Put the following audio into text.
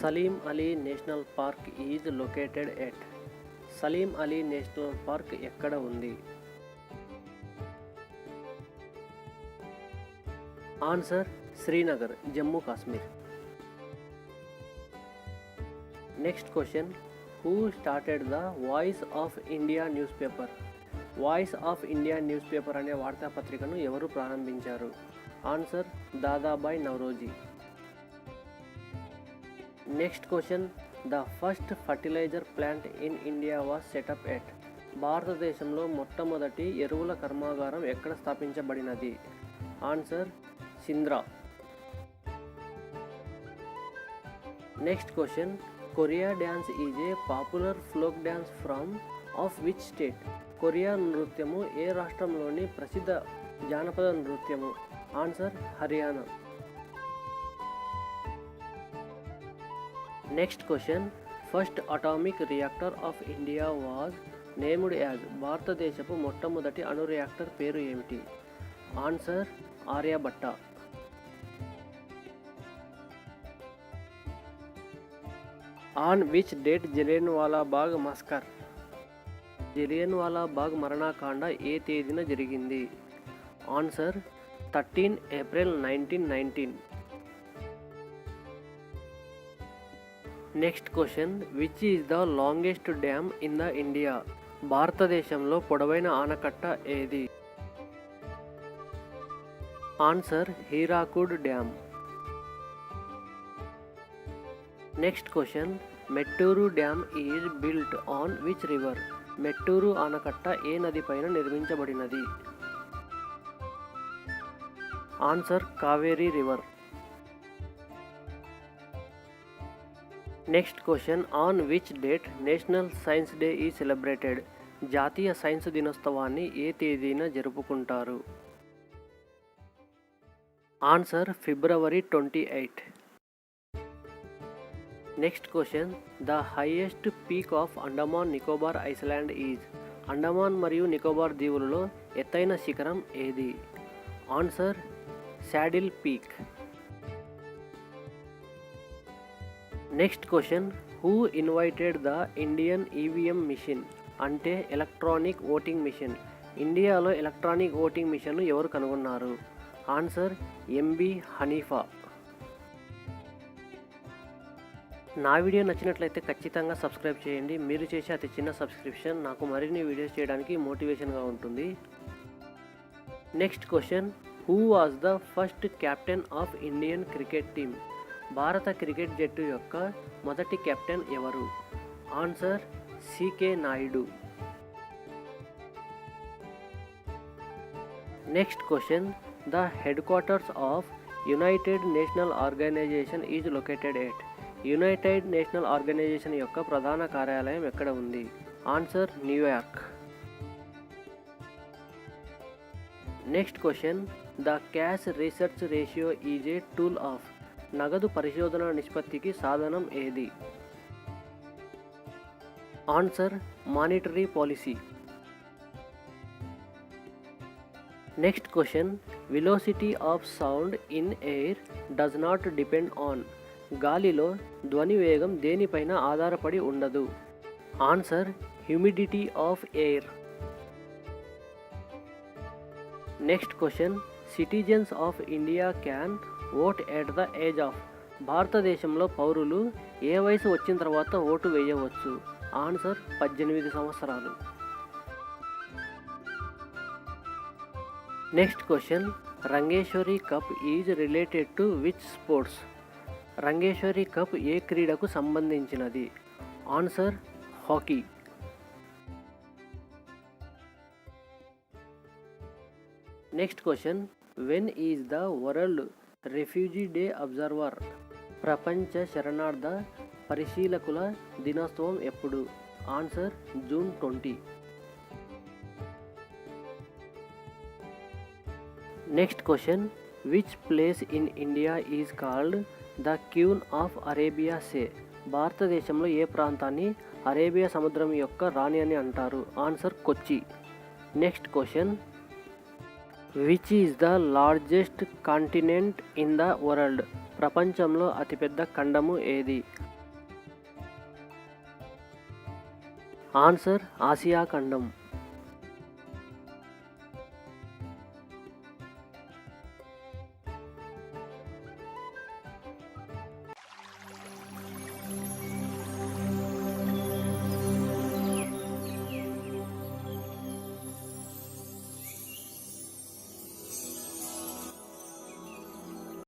Salim Ali national park is located at. Salim Ali national park ఎక్కడ ఉంది? Answer Srinagar, Jammu Kashmir. Next question, who started the voice of India newspaper? Voice of India newspaper అనే వార్తాపత్రికను ఎవరు ప్రారంభించారు? Answer Dadabhai Naoroji. Next question, the first fertilizer plant in India was set up at. భారతదేశంలో మొట్టమొదటి ఎరువుల కర్మాగారం ఎక్కడ స్థాపించబడినది? Answer Sindri. Next question, Khoria dance is a popular folk dance from of which state? Khoria నృత్యము ఏ రాష్ట్రంలోని ప్రసిద్ధ జానపద నృత్యము? Answer Haryana. Next question, first atomic reactor of India was named as. భారతదేశపు మొట్టమొదటి అణు రియాక్టర్ పేరు ఏమిటి? Answer Aryabhata. On which date Jallianwala Bagh massacre? Jallianwala Bagh మరణకాండ ఏ తేదీన జరిగింది? Answer 13 April 1919. Next question, which is the longest dam in the India? భారతదేశంలో పొడవైన ఆనకట్ట ఏది? Answer Hirakud dam. Next question, Mettur dam is built on which river? Mettur ఆనకట్ట ఏ నది పైన నిర్మించబడినది? Answer Kaveri river. Next question, on which date national science day is celebrated? జాతీయ సైన్స్ దినోత్సవాన్ని ఏ తేదీన జరుపుకుంటారు? Answer February 28. Next question, the highest peak of Andaman Nicobar island is. Andaman మరియు నికోబార్ దీవులలో ఎత్తైన శిఖరం ఏది? Answer saddle peak. Next question, who invited the Indian EVM machine? అంటే ఎలక్ట్రానిక్ ఓటింగ్ మిషన్. ఇండియాలో ఎలక్ట్రానిక్ ఓటింగ్ మిషన్ను ఎవరు కనుగొన్నారు? Answer M B Haneefa. నా వీడియో నచ్చినట్లయితే ఖచ్చితంగా సబ్స్క్రైబ్ చేయండి. మీరు చేసే అతి చిన్న సబ్స్క్రిప్షన్ నాకు మరిన్ని వీడియోస్ చేయడానికి మోటివేషన్గా ఉంటుంది. Next question, who was the first captain of Indian cricket team? భారత క్రికెట్ జట్టు యొక్క మొదటి కెప్టెన్ ఎవరు? Answer C K Nayudu. Next question, the headquarters of united national organization is located at. United national organization యొక్క ప్రధాన కార్యాలయం ఎక్కడ ఉంది? Answer New York. Next question, the cash research ratio is a tool of. నగదు పరిశోధన నిష్పత్తికి సాధనం ఏది? Answer monetary policy. Next question, velocity of sound in air does not depend on. గాలిలో ధ్వని వేగం దేనిపైన ఆధారపడి ఉండదు? Answer humidity of air. Next question, citizens of India can vote at the age of. భారతదేశంలో పౌరులు ఏ వయసు వచ్చిన తర్వాత ఓటు వేయవచ్చు? ఆన్సర్ 18 సంవత్సరాలు. Next question, Rangeshwari cup is related to which sports? Rangeshwari cup ఏ క్రీడకు సంబంధించినది? Answer hockey. Next question, when is the world refugee day observer? ప్రపంచ శరణార్థ పరిశీలకుల దినోత్సవం ఎప్పుడు? Answer June 20. Next question, which place in India is called the queen of Arabia sea? భారతదేశంలో ఏ ప్రాంతాన్ని అరేబియా సముద్రం యొక్క రాణి అని అంటారు? Answer Kochi. Next question, which is the largest continent in the world? ప్రపంచంలో అతిపెద్ద ఖండము ఏది? ఆన్సర్ ఆసియా ఖండం.